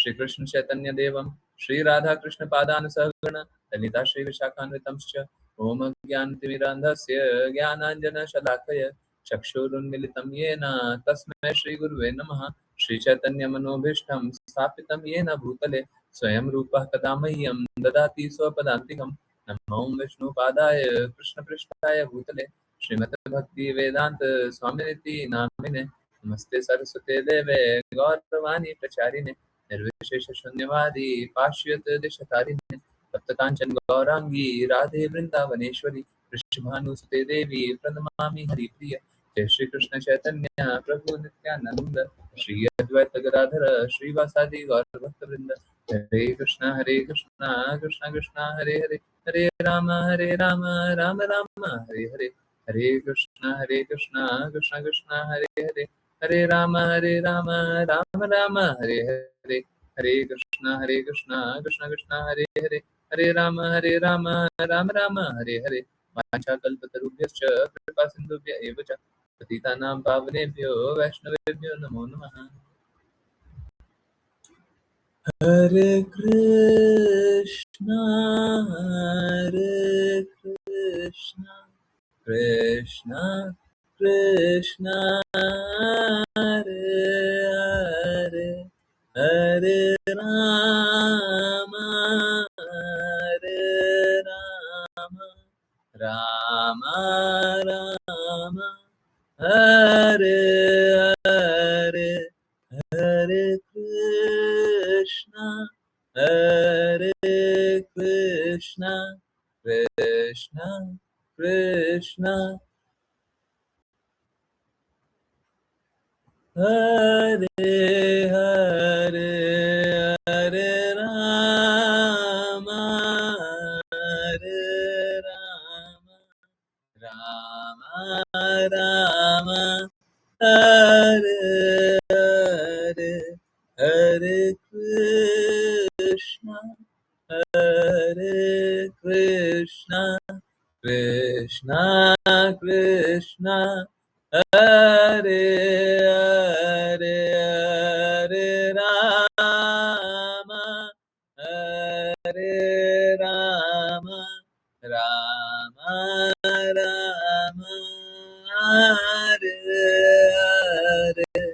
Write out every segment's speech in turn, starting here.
श्री कृष्ण चैतन्य देवम श्री राधा कृष्ण पादान सहगण ललिता श्री विशाखान्वितंश्च ओम ज्ञानतिमिरान्धस्य ज्ञानाञ्जनशलाकय चक्षुरुन्मिलितं येन तस्मै श्रीगुरुवे नमः। श्रीचैतन्यमनोभीष्टं स्थापितं येन भूतले स्वयं रूपः कदा मह्यं ददाति स्वपदान्तिकं। नमो विष्णुपादाय कृष्णपृष्ठाय भूतले श्रीमते भक्ति वेदांत स्वामिनिति नामिने नमस्ते सरस्वते देवे गौरवाणी प्रचारिणे निर्विशेष शून्यवादी पाश्चात्य देशतारिणे तप्त कांचन गौरांगी राधे वृंदावनेश्वरी वृषभानुसुते देवी प्रणमामि हरिप्रिय। जय श्री कृष्ण चैतन्य प्रभु नित्यानंद श्री अद्वैत गदाधर श्रीवासादि गौर भक्तवृंद। हरे कृष्णा कृष्णा कृष्णा हरे हरे हरे राम राम राम हरे हरे। हरे कृष्णा कृष्णा कृष्णा हरे हरे हरे राम राम राम हरे हरे। हरे कृष्णा कृष्णा कृष्णा हरे हरे हरे राम राम राम हरे हरे। वाञ्छाकल्पतरुभ्यश्च कृपा सिन्धुभ्य एव च पतितानां पावनेभ्यो वैष्णवेभ्यो नमो नमः। हरे कृष्णा कृष्णा कृष्णा हरे हरे हरे राम राम राम हरे हरे हरे कृष्णा कृष्णा कृष्णा हरे हरे हरे राम राम राम हरे हरे हरे कृष्णा कृष्णा कृष्णा हरे हरे हरे राम राम राम हरे हरे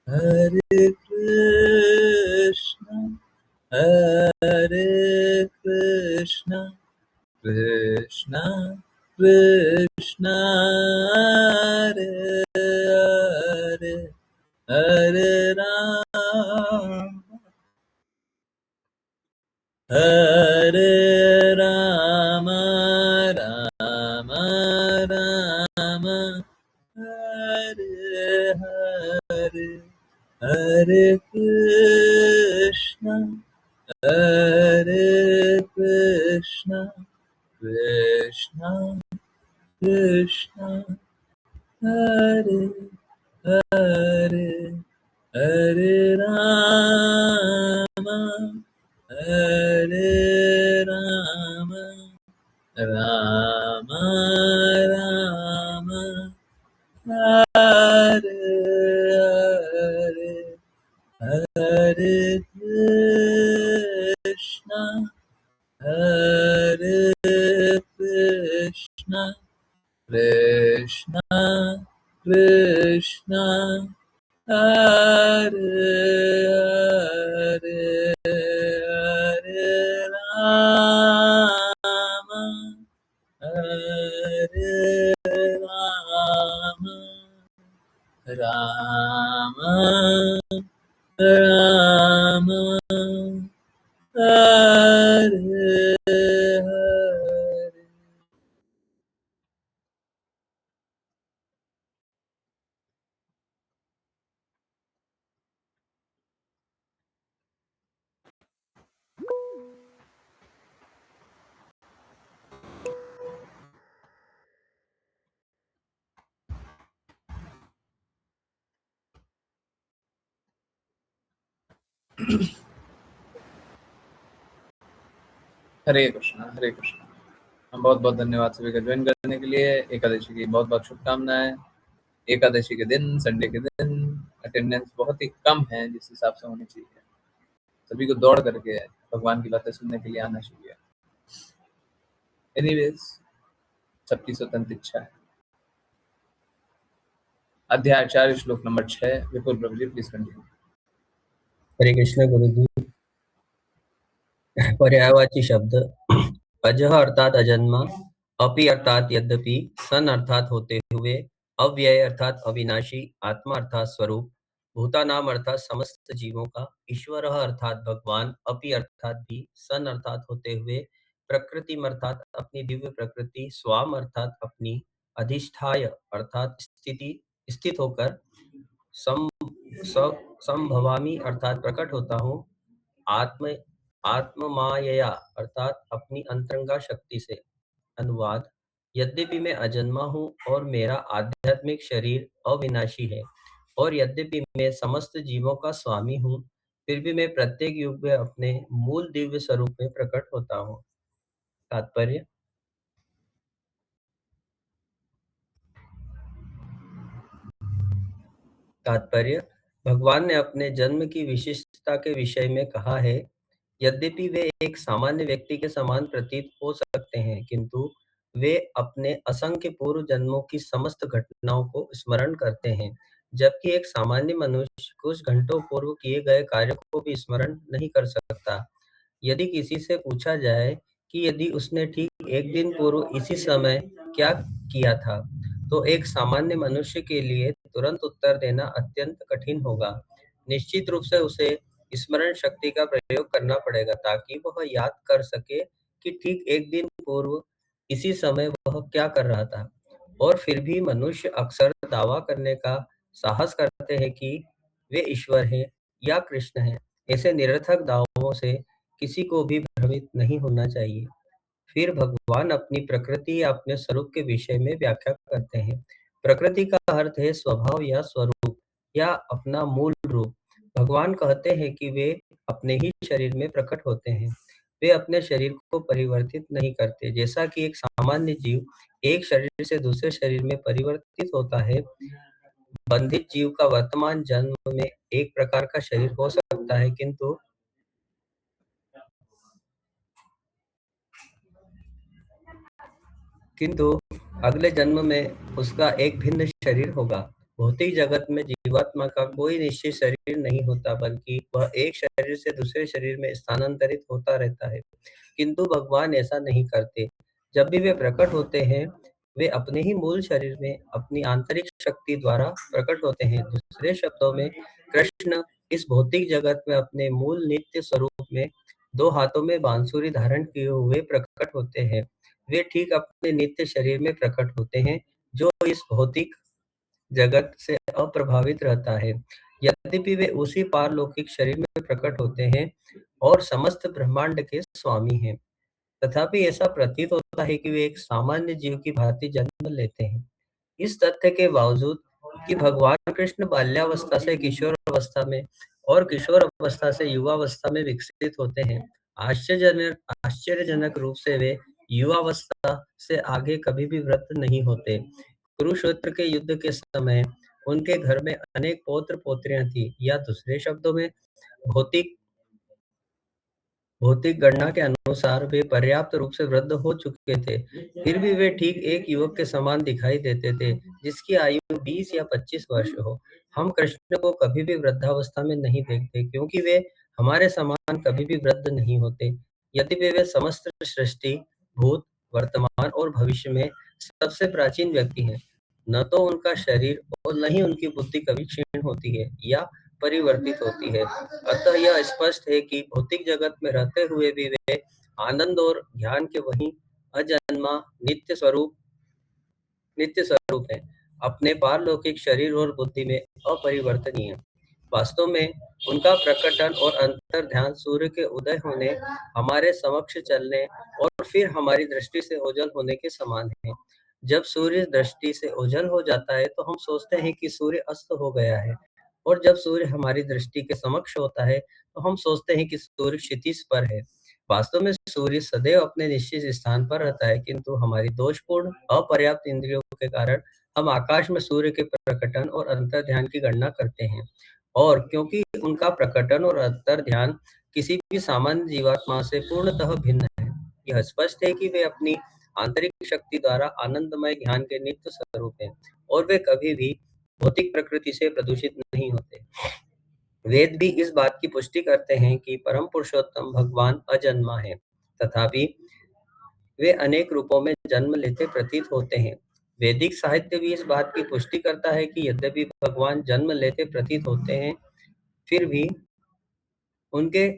हरे कृष्णा कृष्णा कृष्णा हरे हरे हरे राम राम राम हरे हरे हरे कृष्णा कृष्णा कृष्णा हरे हरे हरे राम राम राम हरे हरे हरे कृष्णा कृष्णा कृष्णा हरे हरे हरे राम राम राम हरे हरे। हरे कृष्णा। बहुत बहुत धन्यवाद सभी का ज्वाइन करने के लिए। एकादशी की बहुत बहुत शुभकामनाएं। एकादशी के दिन, संडे के दिन अटेंडेंस बहुत ही कम है जिस हिसाब से होनी चाहिए। सभी को दौड़ करके भगवान की बातें सुनने के लिए आना चाहिए। एनीवेज, सबकी स्वतंत्र इच्छा है। अध्याय 4 श्लोक नंबर 6। Vipul Prabhu ji please continue. हरे कृष्ण गुरु जी। पर्यायवाची शब्द अजह अर्थात अजन्मा, अपि अर्थात यद्यपि, सन अर्थात होते हुए, अव्यय अर्थात अविनाशी, आत्मा अर्थात स्वरूप, भूतानाम अर्थात समस्त जीवों का, ईश्वर अर्थात भगवान, अपि अर्थात भी, सन अर्थात होते हुए, प्रकृति अर्थात अपनी दिव्य प्रकृति, स्वाम अर्थात अपनी, अधिष्ठाय अर्थात स्थित होकर, सम संभवामी अर्थात प्रकट होता हूँ, आत्म आत्ममायया अर्थात अपनी अंतरंगा शक्ति से। अनुवाद: यद्यपि मैं अजन्मा हूँ और मेरा आध्यात्मिक शरीर अविनाशी है, और यद्यपि मैं समस्त जीवों का स्वामी हूँ, फिर भी मैं प्रत्येक युग में अपने मूल दिव्य स्वरूप में प्रकट होता हूँ। तात्पर्य: भगवान ने अपने जन्म की विशिष्टता के विषय में कहा है, यद्यपि वे एक सामान्य व्यक्ति के समान प्रतीत हो सकते हैं, किंतु वे अपने असंख्य पूर्व जन्मों की समस्त घटनाओं को स्मरण करते हैं, जबकि एक सामान्य मनुष्य कुछ घंटों पूर्व किए गए कार्य को भी स्मरण नहीं कर सकता। यदि किसी से पूछा जाए कि यदि उसने ठीक एक दिन पूर्व इसी समय क्या किया था, तो एक सामान्य मनुष्य के लिए तुरंत उत्तर देना अत्यंत कठिन होगा। निश्चित रूप से उसे स्मरण शक्ति का प्रयोग करना पड़ेगा ताकि वह याद कर सके कि ठीक एक दिन पूर्व इसी समय वह क्या कर रहा था। और फिर भी मनुष्य अक्सर दावा करने का साहस करते हैं कि वे ईश्वर हैं या कृष्ण हैं। ऐसे निरर्थक दावों से किसी को भी भ्रमित नहीं होना चाहिए। फिर भगवान अपनी प्रकृति या अपने स्वरूप के विषय में व्याख्या करते हैं। प्रकृति का अर्थ है स्वभाव या स्वरूप या अपना मूल रूप। भगवान कहते हैं कि वे अपने ही शरीर में प्रकट होते हैं। वे अपने शरीर को परिवर्तित नहीं करते। जैसा कि एक सामान्य जीव एक शरीर से दूसरे शरीर में परिवर्तित होता है, बंधित जीव का वर्तमान जन्म में एक प्रकार का शरीर हो सकता है, किंतु अगले जन्म में उसका एक भिन्न शरीर होगा। भौतिक जगत में जीवात्मा का कोई निश्चित शरीर नहीं होता, बल्कि वह एक शरीर से दूसरे शरीर में स्थानांतरित होता रहता है। किंतु भगवान ऐसा नहीं करते। जब भी वे प्रकट होते हैं, वे अपने ही मूल शरीर में अपनी आंतरिक शक्ति द्वारा प्रकट होते हैं। दूसरे शब्दों में, कृष्ण इस भौतिक जगत में अपने मूल नित्य स्वरूप में 2 हाथों में बांसुरी धारण किए हुए प्रकट होते हैं। वे ठीक अपने नित्य शरीर में प्रकट होते हैं, जो इस भौतिक जगत से अप्रभावित रहता है। यद्यपि वे उसी पारलौकिक शरीर में प्रकट होते हैं और समस्त ब्रह्मांड के स्वामी हैं, तथापि ऐसा प्रतीत होता है कि वे एक सामान्य जीव की भांति जन्म लेते हैं। इस तथ्य के बावजूद कि भगवान कृष्ण बाल्यावस्था से किशोरावस्था में और किशोर अवस्था से युवावस्था में विकसित होते हैं, आश्चर्यजनक रूप से वे युवावस्था से आगे कभी भी वृद्ध नहीं होते। कुरुक्षेत्र के युद्ध के समय उनके घर में अनेक पौत्र पौत्रियां थी, या दूसरे शब्दों में भौतिक भौतिक गणना के अनुसार वे पर्याप्त रूप से वृद्ध हो चुके थे। फिर भी वे ठीक एक युवक के समान दिखाई देते थे, जिसकी आयु 20 या 25 वर्ष हो। हम कृष्ण को कभी भी वृद्धावस्था में नहीं देखते, क्योंकि वे हमारे समान कभी भी वृद्ध नहीं होते। यद्यपि वे समस्त सृष्टि, भूत, वर्तमान और भविष्य में सबसे प्राचीन व्यक्ति हैं, न तो उनका शरीर और न ही उनकी बुद्धि कभी क्षीण होती है या परिवर्तित होती है। अतः यह स्पष्ट है कि भौतिक जगत में रहते हुए भी वे आनंद और ज्ञान के वही अजन्मा नित्य स्वरूप है, अपने पारलौकिक शरीर और बुद्धि में अपरिवर्तनीय। वास्तव में उनका प्रकटन और अंतर ध्यान सूर्य के उदय होने, हमारे समक्ष चलने और फिर हमारी दृष्टि से ओझल होने के समान है। जब सूर्य दृष्टि से ओझल हो जाता है, तो हम सोचते हैं कि सूर्य अस्त हो गया है, और जब सूर्य हमारी दृष्टि के समक्ष होता है, तो हम सोचते हैं कि सूर्य क्षितिज पर है। वास्तव में सूर्य सदैव अपने निश्चित स्थान पर रहता है, किंतु हमारी दोषपूर्ण अपर्याप्त इंद्रियों के कारण हम आकाश में सूर्य के प्रकटन और अंतर ध्यान की गणना करते हैं। और क्योंकि उनका प्रकटन और अंतर ध्यान किसी भी सामान्य जीवात्मा से पूर्णतः भिन्न है। यह स्पष्ट है कि वे अपनी आंतरिक शक्ति द्वारा आनंदमय ज्ञान के नित्य स्वरूप हैं और वे कभी भी भौतिक प्रकृति से प्रदूषित नहीं होते। वेद भी इस बात की पुष्टि करते हैं कि परम पुरुषोत्तम भगवान अजन्मा है, तथापि वे अनेक रूपों में जन्म लेते प्रतीत होते हैं। वैदिक साहित्य भी इस बात की पुष्टि करता है कि यद्यपि भगवान जन्म लेते प्रतीत होते हैं, फिर भी उनके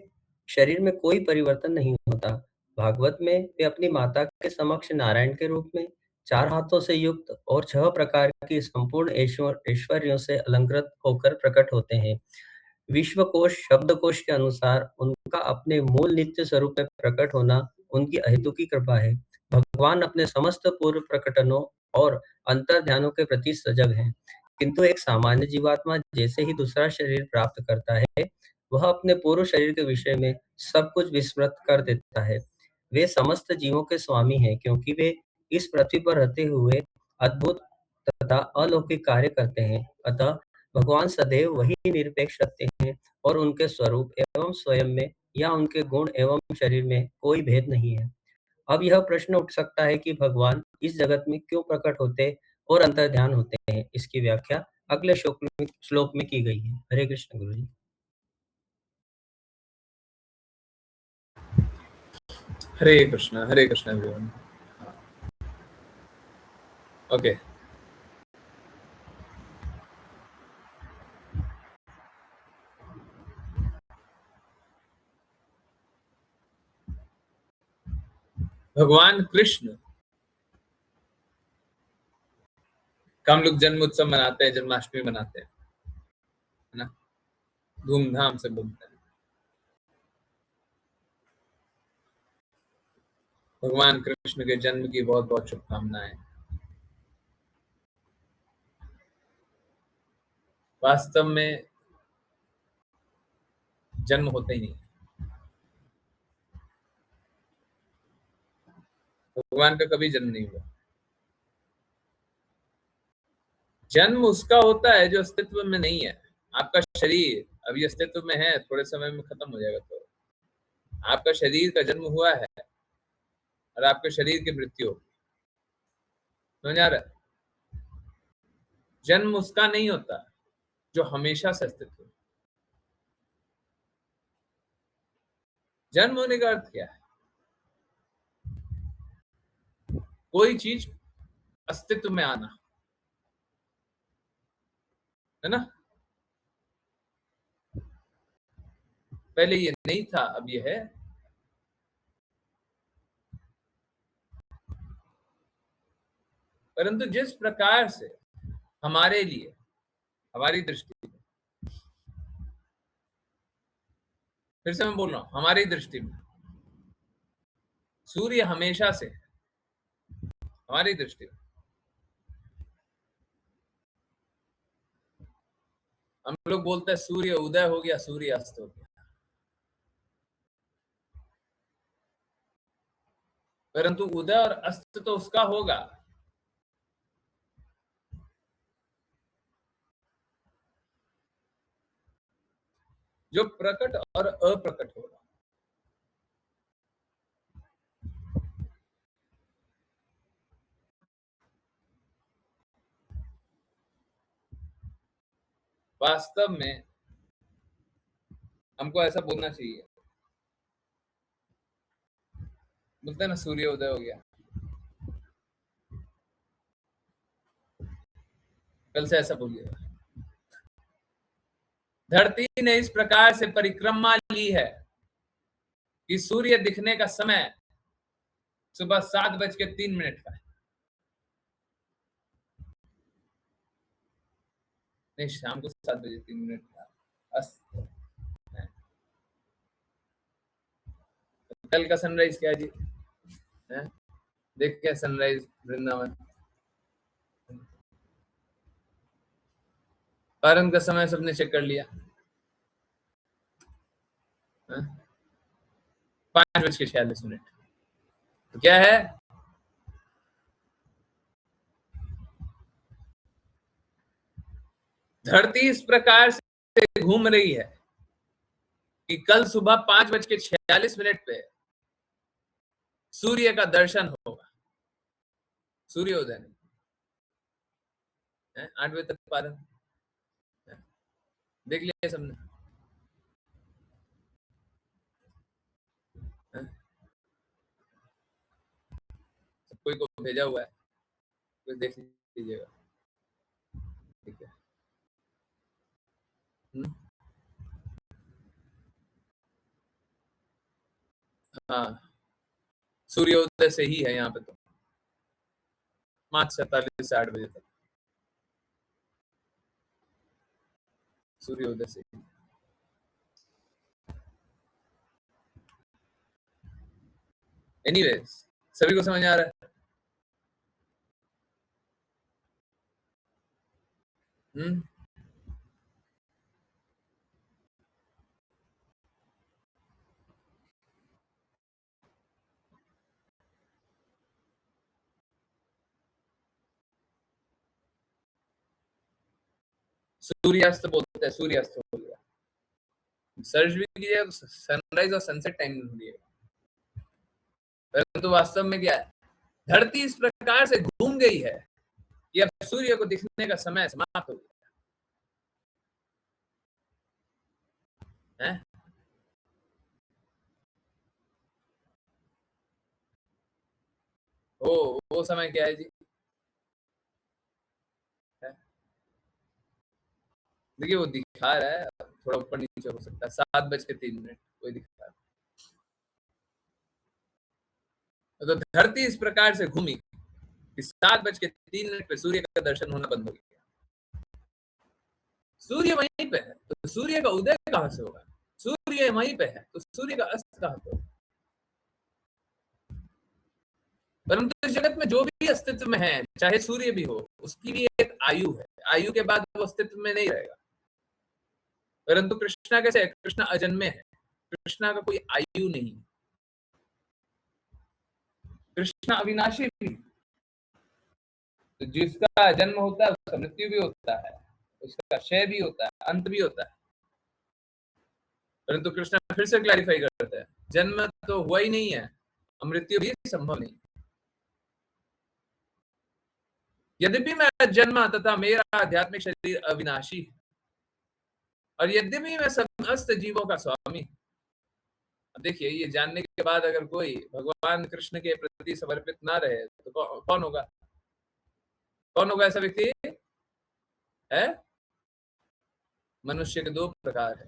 शरीर में कोई परिवर्तन नहीं होता। भागवत में वे अपनी माता के समक्ष नारायण के रूप में 4 हाथों से युक्त और 6 प्रकार की संपूर्ण ऐश्वर्यों से अलंकृत होकर प्रकट होते हैं। विश्वकोश शब्दकोश के अनुसार उनका अपने मूल नित्य स्वरूप में प्रकट होना उनकी अहेतुकी कृपा है। भगवान अपने समस्त पूर्व प्रकटनों और अंतर्ध्यानों के प्रति सजग हैं, किंतु एक सामान्य जीवात्मा जैसे ही दूसरा शरीर प्राप्त करता है, वह अपने पूर्व शरीर के विषय में सब कुछ विस्मृत कर देता है। वे समस्त जीवों के स्वामी हैं, क्योंकि वे इस पृथ्वी पर रहते हुए अद्भुत तथा अलौकिक कार्य करते हैं। अतः भगवान सदैव वही निरपेक्ष रहते हैं और उनके स्वरूप एवं स्वयं में या उनके गुण एवं शरीर में कोई भेद नहीं है। अब यह प्रश्न उठ सकता है कि भगवान इस जगत में क्यों प्रकट होते और अंतर्ध्यान होते हैं। इसकी व्याख्या अगले श्लोक में की गई है। हरे कृष्ण गुरु जी। हरे कृष्ण एवरीवन। ओके, भगवान कृष्ण का हम लोग जन्म उत्सव मनाते हैं, जन्माष्टमी मनाते हैं, है ना, धूमधाम से बोलते हैं। भगवान कृष्ण के जन्म की बहुत बहुत शुभकामनाएं। वास्तव में जन्म होता ही नहीं, भगवान का कभी जन्म नहीं हुआ। जन्म उसका होता है जो अस्तित्व में नहीं है। आपका शरीर अभी अस्तित्व में है, थोड़े समय में खत्म हो जाएगा, तो आपका शरीर का जन्म हुआ है और आपके शरीर की मृत्यु होगी। समझ आ रहा है? जन्म उसका नहीं होता जो हमेशा से अस्तित्व में। जन्म होने का अर्थ क्या है? कोई चीज अस्तित्व में आना, है ना। पहले ये नहीं था, अब ये है। परंतु जिस प्रकार से हमारे लिए, हमारी दृष्टि में, फिर से मैं बोल रहा हूं, हमारी दृष्टि में सूर्य हमेशा से है, हमारी दृष्टि में। हम लोग बोलते हैं सूर्य उदय हो गया, सूर्य अस्त हो गया, परंतु उदय और अस्त तो उसका होगा जो प्रकट और अप्रकट होगा। वास्तव में हमको ऐसा बोलना चाहिए, बोलते हैं ना सूर्य उदय हो गया, कल से ऐसा बोलिएगा। धरती ने इस प्रकार से परिक्रमा ली है कि सूर्य दिखने का समय सुबह 7:03 का है। नहीं, शाम को 7:03 का अस्त है। कल का सनराइज क्या है जी? है? देख के सनराइज वृंदावन, पारण का समय सबने चेक कर लिया। 5:46 तो क्या है? धरती इस प्रकार से घूम रही है कि कल सुबह 5:46 पे सूर्य का दर्शन होगा, सूर्योदय नहीं है, 8 बजे तक पारण देख लिया सबने है? कोई को भेजा हुआ है, कोई देख लीजिएगा, ठीक है। हाँ, सूर्योदय से ही है यहाँ पे तो 5:47 से 8 बजे तक सूर्योदय से ही। एनीवेज, सभी को समझ आ रहा है? सूर्यास्त बोलते हैं, सूर्यास्त हो गया, सर्च भी कीजिए, सनराइज और सनसेट टाइम ढूंढिएगा। परंतु वास्तव में क्या है, धरती इस प्रकार से घूम गई है कि अब सूर्य को दिखने का समय समाप्त हो गया है। वो समय क्या है जी? देखिए वो दिखा रहा है, थोड़ा ऊपर नीचे हो सकता है, 7:03 कोई दिखा रहा है। तो धरती इस प्रकार से घूमी कि 7:03 पे सूर्य का दर्शन होना बंद हो गया। सूर्य वहीं पे है तो सूर्य का उदय कहां से होगा? सूर्य वहीं पे है तो सूर्य का अस्त कहां से होगा? परंतु इस जगत में जो भी अस्तित्व में है, चाहे सूर्य भी हो, उसकी भी एक आयु है, आयु के बाद वो अस्तित्व में नहीं रहेगा। परंतु कृष्णा कैसे है? कृष्णा अजन्मे है, कृष्णा का कोई आयु नहीं, कृष्णा अविनाशी भी। तो जिसका जन्म होता है उसका मृत्यु भी होता है, उसका क्षय भी होता है, अंत भी होता है। परंतु कृष्ण फिर से क्लैरिफाई करते हैं, जन्म तो हुआ ही नहीं है, मृत्यु भी संभव नहीं। यद्यपि मैं जन्मा तथा मेरा आध्यात्मिक शरीर अविनाशी, और यद्यपि मैं समस्त जीवों का स्वामी। अब देखिए, ये जानने के बाद अगर कोई भगवान कृष्ण के प्रति समर्पित ना रहे तो कौन होगा? कौन होगा ऐसा व्यक्ति? है मनुष्य के 2 प्रकार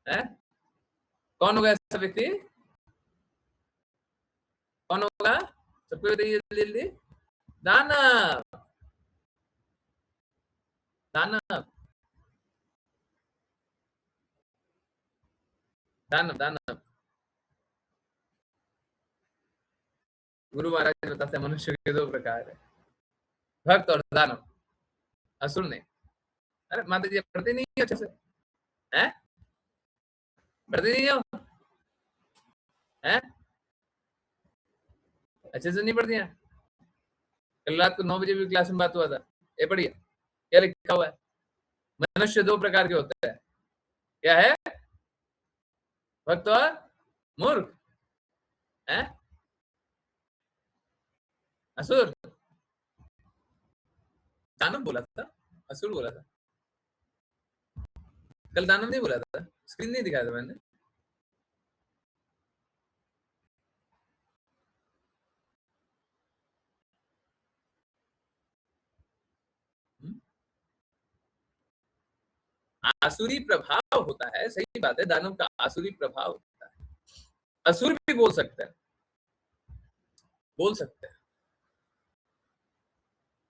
है? कौन होगा ऐसा व्यक्ति? कौन होगा? सबको बताइए जल्दी जल्दी। दानव, दानव, दानव, दानव। गुरु महाराज बताते हैं मनुष्य के 2 प्रकार है, भक्त और दानव, असुर नहीं। अरे माता जी पढ़ते नहीं है अच्छे से? हैं? पढ़ते नहीं हो? हैं? अच्छे से नहीं पढ़ती हैं? कल रात को 9 बजे भी क्लास में बात हुआ था, ये पढ़िए क्या लिखा हुआ है। मनुष्य 2 प्रकार के होते हैं, क्या है? भक्त और मूर्ख, है? असुर। दानव बोला था, असुर बोला था। कल दानव नहीं बोला था, स्क्रीन नहीं दिखाया था मैंने। आसुरी प्रभाव होता है, सही बात है, दानव का आसुरी प्रभाव होता है। असुर भी बोल सकते हैं, बोल सकते हैं,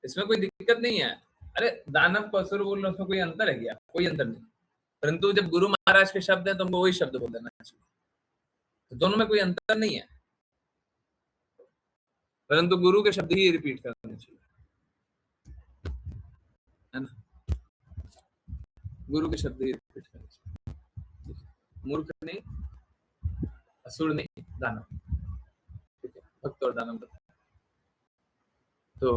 इसमें कोई दिक्कत नहीं है। अरे दानव को असुर बोलना उसमें कोई अंतर है क्या? कोई अंतर नहीं। परंतु जब गुरु महाराज के शब्द है तो हमको वही शब्द बोल देना चाहिए, तो दोनों में कोई अंतर नहीं है, परंतु गुरु के शब्द ही रिपीट करने चाहिए, है ना? गुरु के शब्द ही रिपीट करने चाहिए। मूर्ख नहीं, असुर नहीं, दानव, ठीक है, भक्त और दानव बताया। तो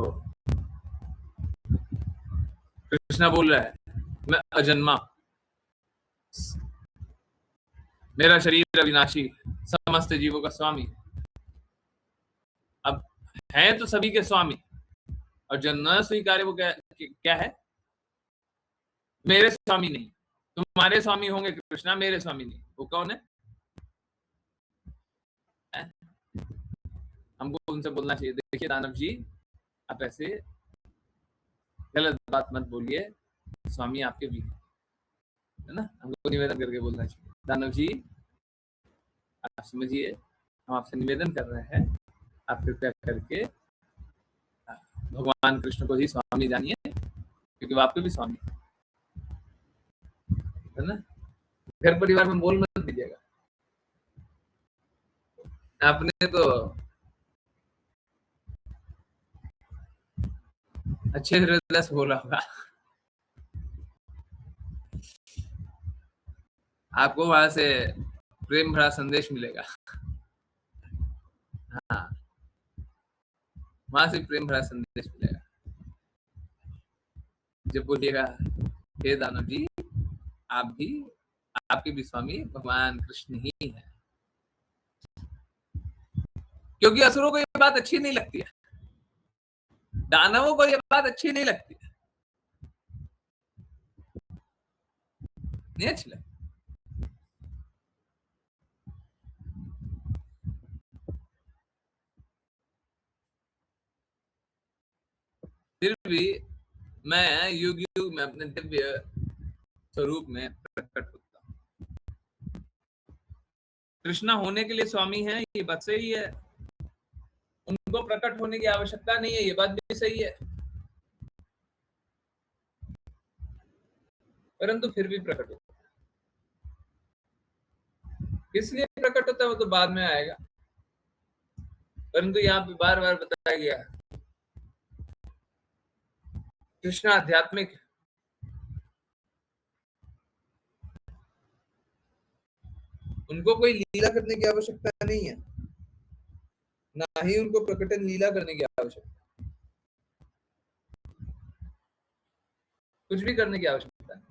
कृष्णा बोल रहा है मैं अजन्मा, मेरा शरीर अविनाशी, समस्त जीवों का स्वामी। अब है तो सभी के स्वामी, और जो न स्वीकार्य वो क्या है? मेरे स्वामी नहीं। तुम्हारे स्वामी होंगे कृष्णा, मेरे स्वामी नहीं। वो कौन है? हमको उनसे बोलना चाहिए, देखिए दानव जी, आप ऐसे गलत बात मत बोलिए, स्वामी आपके भी है ना। हमको निवेदन करके बोलना चाहिए, दानव जी आप समझिए, हम आपसे निवेदन कर रहे हैं, आप कृपया करके भगवान कृष्ण को ही स्वामी जानिए, क्योंकि वो आपके भी स्वामी है ना। घर परिवार में बोल मत दीजिएगा, आपने तो अच्छे हृदय से बोला होगा, आपको वहां से प्रेम भरा संदेश मिलेगा। हाँ, वहां से प्रेम भरा संदेश मिलेगा। जब बोलिएगा हे दानव जी, आप भी, आपके भी स्वामी भगवान कृष्ण ही है, क्योंकि असुरों को ये बात अच्छी नहीं लगती है, दानवों को ये बात अच्छी नहीं लगती है, नहीं अच्छी लगती। फिर भी मैं युग युग में अपने दिव्य स्वरूप में प्रकट होता हूँ। कृष्णा होने के लिए स्वामी है, ये बात सही है, उनको प्रकट होने की आवश्यकता नहीं है, ये बात भी सही है, परंतु फिर भी प्रकट होता है। किस लिए प्रकट होता है वो तो बाद में आएगा, परंतु यहाँ पे बार बार बताया गया कृष्ण आध्यात्मिक, उनको कोई लीला करने की आवश्यकता नहीं है, ना ही उनको प्रकटन लीला करने की आवश्यकता, कुछ भी करने की आवश्यकता नहीं।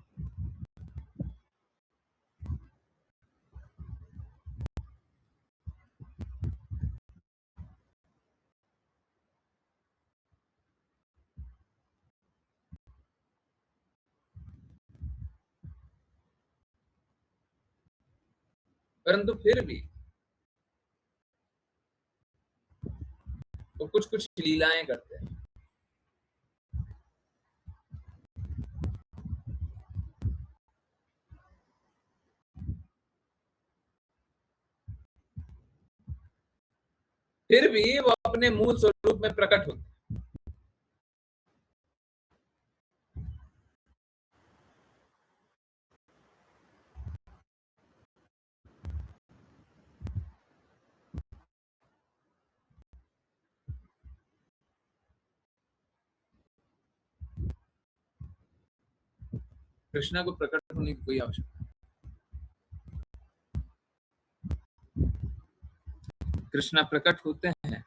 परंतु फिर भी वो कुछ कुछ लीलाएं करते हैं। फिर भी वो अपने मूल स्वरूप में प्रकट होते हैं। कृष्णा को प्रकट होने की कोई आवश्यकता नहीं। कृष्णा प्रकट होते हैं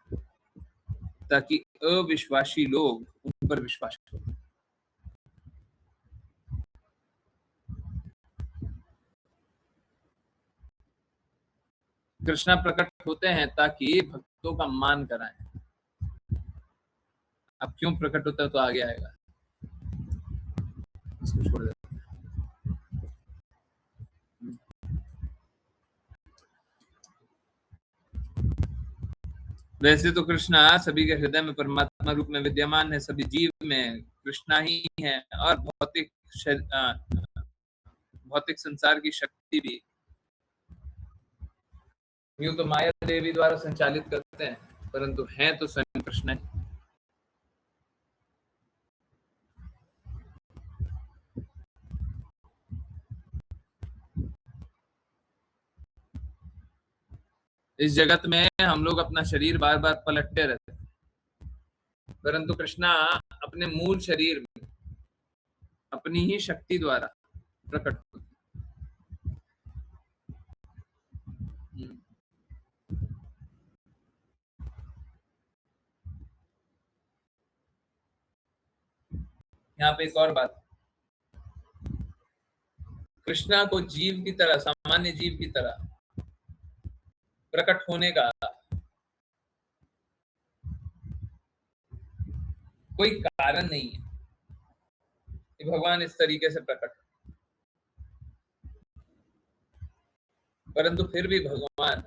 ताकि अविश्वासी लोग उन पर विश्वास करें। कृष्णा प्रकट होते हैं ताकि भक्तों का मान कराएं। अब क्यों प्रकट होता है तो आगे आएगा, इसको छोड़ देते हैं। वैसे तो कृष्णा सभी के हृदय में परमात्मा रूप में विद्यमान है, सभी जीव में कृष्णा ही है, और भौतिक संसार की शक्ति भी यूं तो माया देवी द्वारा संचालित करते हैं, परंतु हैं तो स्वयं कृष्ण है। इस जगत में हम लोग अपना शरीर बार बार पलटते रहते हैं, परंतु कृष्णा अपने मूल शरीर में अपनी ही शक्ति द्वारा प्रकट होते हैं। यहाँ पे एक और बात, कृष्णा को जीव की तरह सामान्य जीव की तरह प्रकट होने का कोई कारण नहीं है कि भगवान इस तरीके से प्रकट, परंतु फिर भी भगवान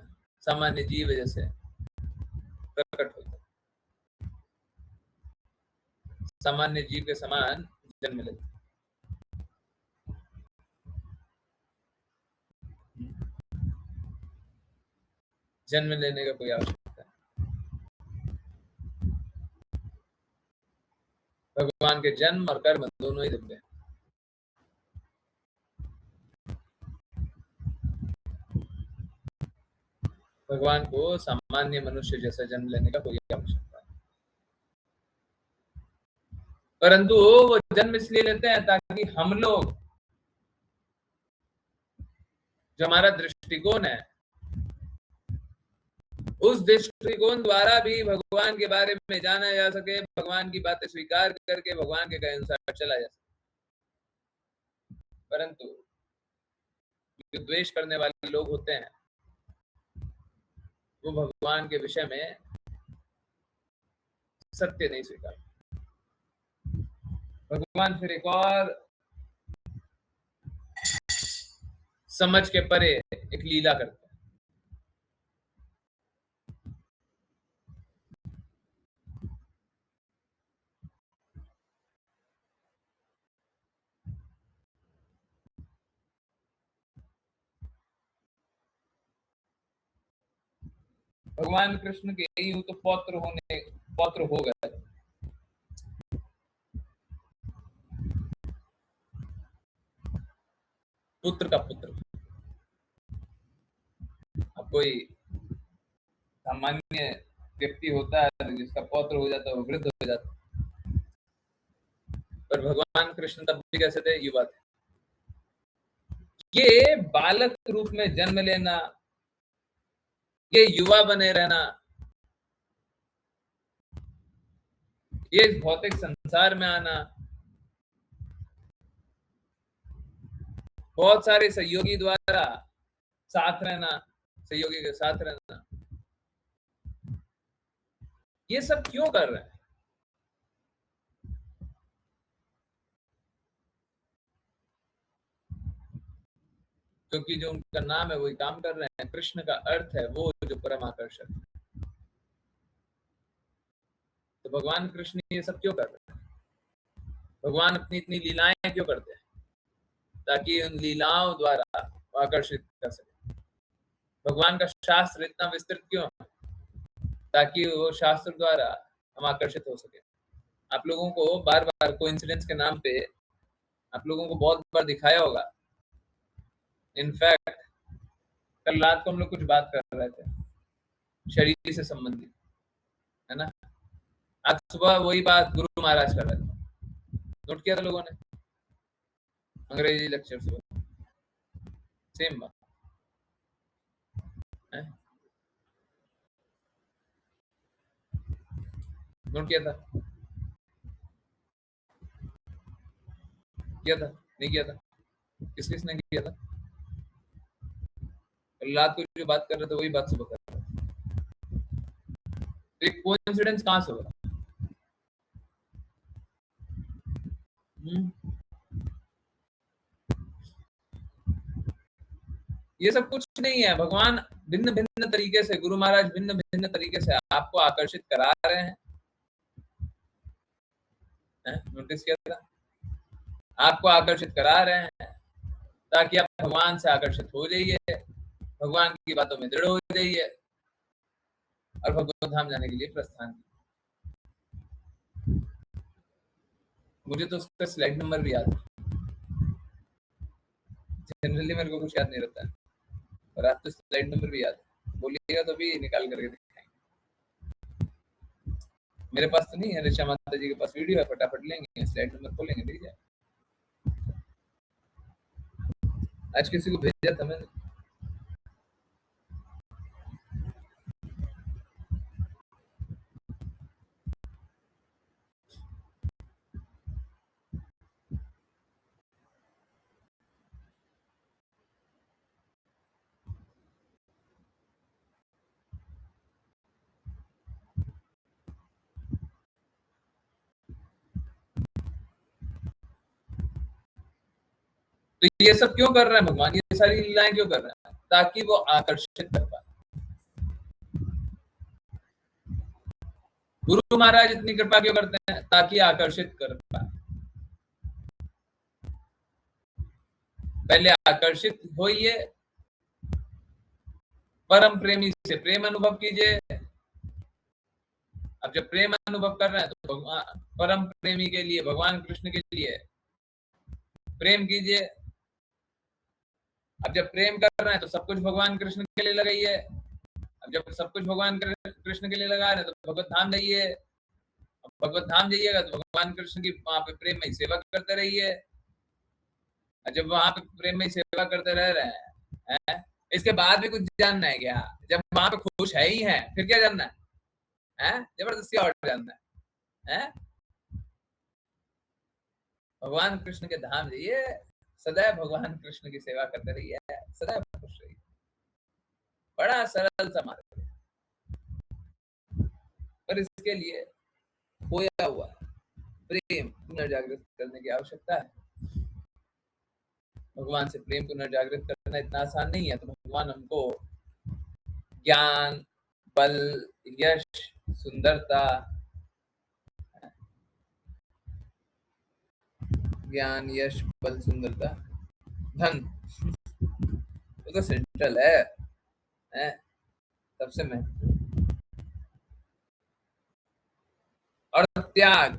सामान्य जीव जैसे प्रकट होते, सामान्य जीव के समान जन्म लेते। जन्म लेने का कोई आवश्यकता है? भगवान के जन्म और कर्म दोनों ही दिव्य हैं। भगवान को सामान्य मनुष्य जैसा जन्म लेने का कोई आवश्यकता नहीं, परंतु वो जन्म इसलिए लेते हैं ताकि हम लोग, जो हमारा दृष्टिकोण है, उस दृष्टिकोण द्वारा भी भगवान के बारे में जाना जा सके, भगवान की बातें स्वीकार करके भगवान के कहे अनुसार चला जा सके। परंतु जो द्वेष करने वाले लोग होते हैं वो भगवान के विषय में सत्य नहीं स्वीकार। भगवान फिर एक और समझ के परे एक लीला करते हैं। भगवान कृष्ण के यूं तो पौत्र हो गए, पुत्र का पुत्र। अब कोई सामान्य व्यक्ति होता है जिसका पौत्र हो जाता है, वो वृद्ध हो जाता है, पर भगवान कृष्ण तब भी कैसे थे? युवा थे। ये बालक रूप में जन्म लेना, ये युवा बने रहना, ये भौतिक संसार में आना, बहुत सारे सहयोगी द्वारा साथ रहना, सहयोगी के साथ रहना, ये सब क्यों कर रहे हैं? क्योंकि जो उनका नाम है वही काम कर रहे हैं। कृष्ण का अर्थ है वो जो परम आकर्षक है। तो भगवान कृष्ण ये सब क्यों कर रहे हैं? भगवान अपनी इतनी लीलाएं क्यों करते हैं? ताकि उन लीलाओं द्वारा आकर्षित कर सके। भगवान का शास्त्र इतना विस्तृत क्यों है? ताकि वो शास्त्र द्वारा हम आकर्षित हो सके। आप लोगों को बार बार कोइंसिडेंस के नाम पे आप लोगों को बहुत बार दिखाया होगा। इनफैक्ट कल रात को हम लोग कुछ बात कर रहे थे शरीर से संबंधित, है ना? आज सुबह वही बात गुरु महाराज कर रहे थे, नोट किया था लोगों ने? अंग्रेजी लेक्चर सुबह सेम बात है, नोट किया था? किया था? नहीं किया था? किसने किया था? कल रात को जो बात कर रहे थे वही बात सुबह कर रहे थे। एक कोइंसिडेंस कहाँ से हुआ? ये सब कुछ नहीं है। भगवान भिन्न भिन्न तरीके से, गुरु महाराज भिन्न भिन्न तरीके से आपको आकर्षित करा रहे हैं। नोटिस किया था? आपको आकर्षित करा रहे हैं ताकि आप भगवान से आकर्षित हो जाइए, भगवान की बातों में दृढ़ हो जाइए और भगवत धाम जाने के लिए प्रस्थान कीजिए। मुझे तो उसका स्लाइड नंबर भी याद है। जनरली मेरे को कुछ याद नहीं रहता है, और आप तो स्लाइड नंबर भी याद है। बोलिएगा तो भी निकाल करके दिखाएंगे। मेरे पास तो नहीं है, ऋचा माता जी के पास वीडियो है, फटाफट लेंगे, स्लाइड नंबर खोलेंगे, ठीक है? आज किसी को भेजा था मैंने। तो ये सब क्यों कर रहे हैं भगवान, ये सारी लीलाएं क्यों कर रहे हैं? ताकि वो आकर्षित कर पाए। गुरु महाराज इतनी कृपा क्यों करते हैं? ताकि आकर्षित कर पाए। पहले आकर्षित होइए, परम प्रेमी से प्रेम अनुभव कीजिए। अब जब प्रेम अनुभव कर रहे हैं तो भगवान परम प्रेमी के लिए, भगवान कृष्ण के लिए प्रेम कीजिए। अब जब प्रेम कर रहे हैं तो सब कुछ भगवान कृष्ण के लिए लगाइए। अब जब सब कुछ भगवान कृष्ण के लिए लगा रहे हैं तो भगवत धाम जाइए। भगवत धाम जाइएगा तो भगवान कृष्ण की वहां पे प्रेम में सेवा करते रहिए। जब वहां पे प्रेम में सेवा करते रह रहे हैं, इसके बाद भी कुछ जानना है क्या? जब वहां पे खुश है ही है, फिर क्या जानना है? जबरदस्ती और जानना है? भगवान कृष्ण के धाम जाइए, सदैव भगवान कृष्ण की सेवा करते रहिए, सदैव खुश रहिए। बड़ा सरल सा मार्ग है, पर इसके लिए खोया हुआ प्रेम पुनर्जागृत करने की आवश्यकता है। भगवान से प्रेम पुनर्जागृत करना इतना आसान नहीं है। तो भगवान हमको ज्ञान, बल, यश, सुंदरता, ज्ञान, यश, बल, सुंदरता, धन, वो तो सेंट्रल है सबसे महत्वपूर्ण। और त्याग,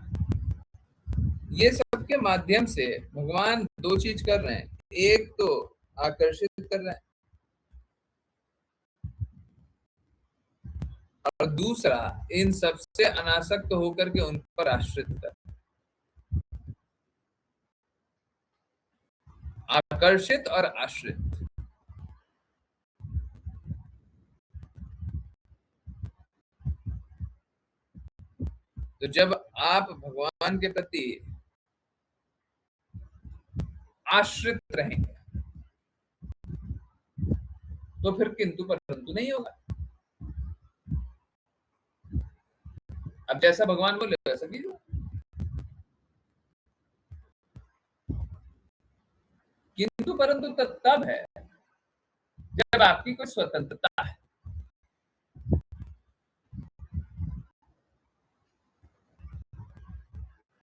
ये सब के माध्यम से भगवान दो चीज कर रहे हैं। एक तो आकर्षित कर रहे हैं, और दूसरा इन सबसे अनासक्त होकर के उन पर आश्रित कर, आकर्षित और आश्रित। तो जब आप भगवान के प्रति आश्रित रहेंगे तो फिर किंतु परंतु नहीं होगा। अब जैसा भगवान बोले वैसा कीजिए। किंतु परंतु तब है जब आपकी कोई स्वतंत्रता है।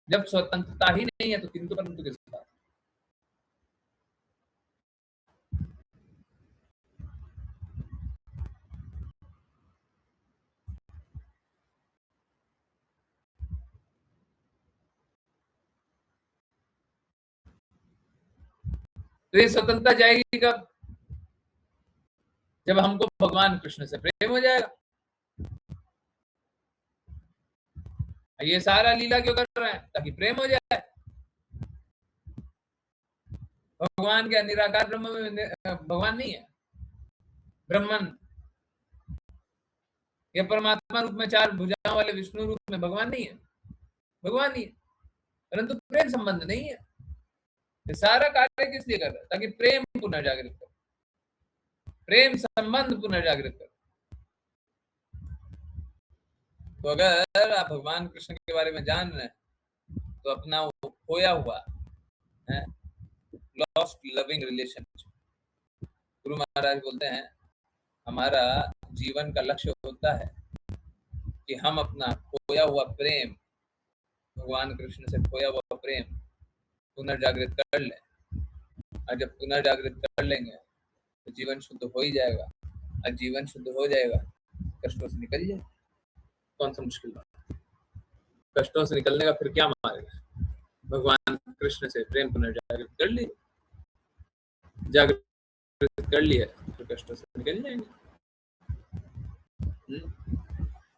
जब स्वतंत्रता ही नहीं है तो किंतु परंतु किस बात? तो ये स्वतंत्रता जाएगी कब? जब हमको भगवान कृष्ण से प्रेम हो जाएगा। ये सारा लीला क्यों कर रहे हैं? ताकि प्रेम हो जाए। भगवान के निराकार ब्रह्म में भगवान नहीं है, ब्रह्मन या परमात्मा रूप में चार भुजाओं वाले विष्णु रूप में भगवान नहीं है, भगवान नहीं है, परंतु प्रेम संबंध नहीं है। ये सारा कार्य किस लिए कर रहा है? ताकि प्रेम पुनर्जागृत कर, प्रेम संबंध पुनर्जागृत कर। तो अगर आप भगवान कृष्ण के बारे में जान रहे हैं तो अपना वो खोया हुआ है lost loving relationship, Guru Maharaj बोलते हैं हमारा जीवन का लक्ष्य होता है कि हम अपना खोया हुआ प्रेम, भगवान कृष्ण से खोया हुआ प्रेम पुनर्जागृत कर लें। और जब पुनर्जागृत कर लेंगे तो जीवन शुद्ध हो ही जाएगा। और जीवन शुद्ध हो जाएगा, कष्टों से निकल जाए। कौन सा मुश्किल बात? कष्टों से निकलने का फिर क्या मार्ग है? भगवान कृष्ण से प्रेम पुनर्जागृत कर लिए, जागृत कर लिया तो कष्टों से निकल जाएंगे।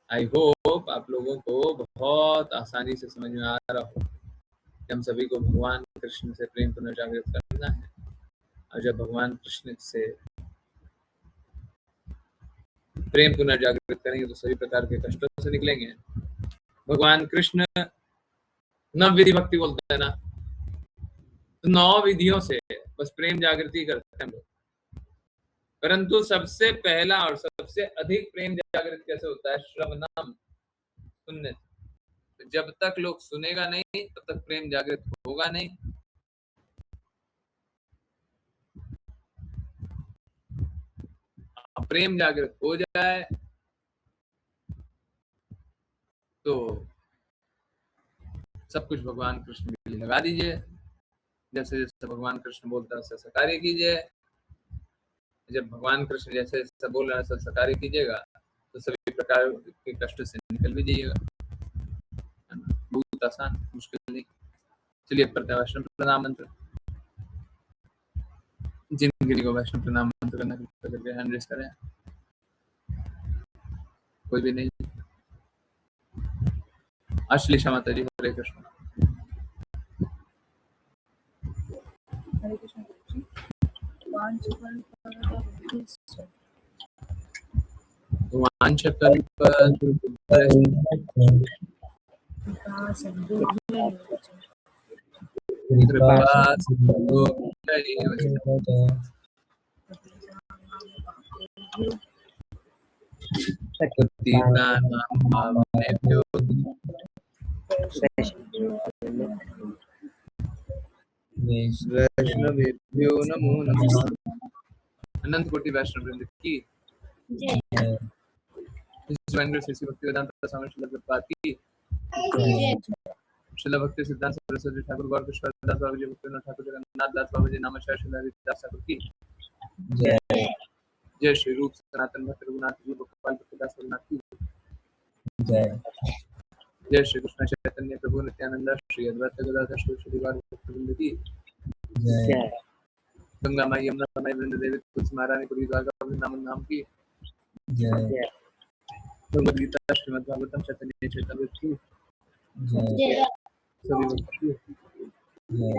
आई होप आप लोगों को बहुत आसानी से समझ में आ रहा हो कि हम सभी को भगवान कृष्ण से प्रेम पुनर्जागृत करना है। और जब भगवान कृष्ण से प्रेम पुनर्जागृत करेंगे तो सभी प्रकार के कष्टों से निकलेंगे। भगवान कृष्ण नव विधि भक्ति बोलते हैं ना, तो 9 विधियों से बस प्रेम जागृति करते हैं लोग। परंतु सबसे पहला और सबसे अधिक प्रेम जागृत कैसे होता है? श्रवणम, सुनने। तो जब तक लोग सुनेगा नहीं तब तक प्रेम जागृत होगा नहीं। प्रेम जागृत हो जाए तो सब कुछ भगवान कृष्ण के लिए लगा दीजिए, जैसे जैसे भगवान कृष्ण बोलता है वैसे कार्य कीजिए। जब भगवान कृष्ण जैसे जैसे बोल रहे हैं वैसे कार्य कीजिएगा तो सभी प्रकार के कष्ट से निकल भी जाइएगा। बहुत आसान, मुश्किल नहीं। चलिए पढ़ते हैं वैष्णव प्रणाम मंत्र। जिनगिरी को वैष्णव प्रणाम मंत्र करना करके हैंड रेस करें। कोई भी नहीं। अश्लेषा माता जी, हरे कृष्ण। हरे कृष्ण जी। वैष्णवेभ्यो नमो नमः। अनंत कोटि वैष्णव वृंद की जय। श्री भक्ति वेदांत स्वामी श्रील प्रभुपाद की जय। श्रील भक्ति सिद्धांत सरस्वती ठाकुर गौर किशोर दास बाबा जी, भक्ति ठाकुर जगन्नाथ दास बाबा जी, नामाचार्य श्री हरिदास ठाकुर की जय। जय श्री रूप सनातन भक्त रघुनाथ जी, गोपाल दास रघुनाथ की जय। जय श्री कृष्ण चैतन्य प्रभु नित्यानंद, श्री अद्वैत गदाधर श्री वृंद की जय। गंगा माई यमुना माई वृंद देवी तुलसी महारानी पुरी द्वारका नाम की जय। भगवद गीता श्रीमद् भागवतम चैतन्य चैतन्य की जय। सभी भक्त की जय।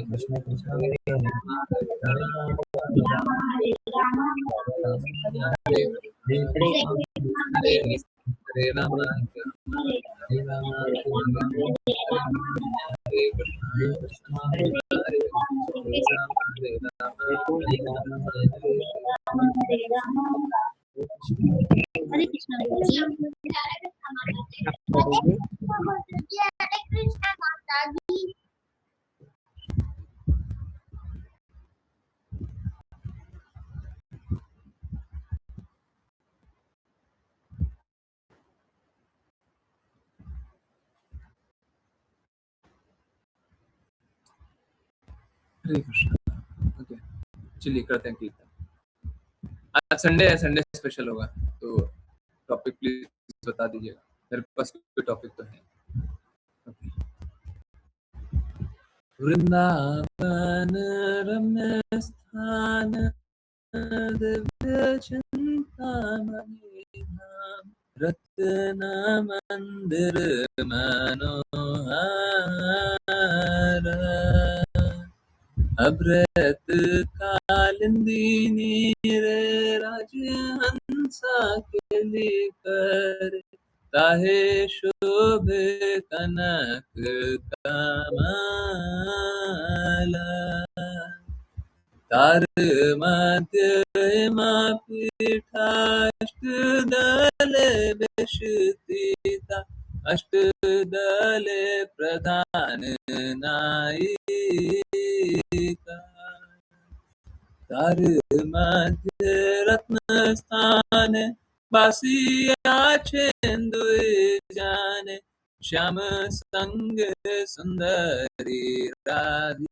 कृष्ण कृष्ण हरे कृष्ण। ओके, चलिए करते हैं कीर्तन। आज संडे है, संडे स्पेशल होगा, तो टॉपिक प्लीज बता दीजिएगा। मेरे पास कोई टॉपिक तो है। वृंदावन रम्य स्थान दिव्य चिंतामणि धाम, रत्न मंदिर मनोहर, अभ्रत कालिंदी राजहंसा के लेकर, ताहे शोभे कनक कमला, तार मध्य पीठाष्टदल विशुद्धिता, अष्टदल प्रधान नायिका, तार मध्य रत्न स्थान बासिया छेंदु जाने, श्याम संग सुंदरी राधे।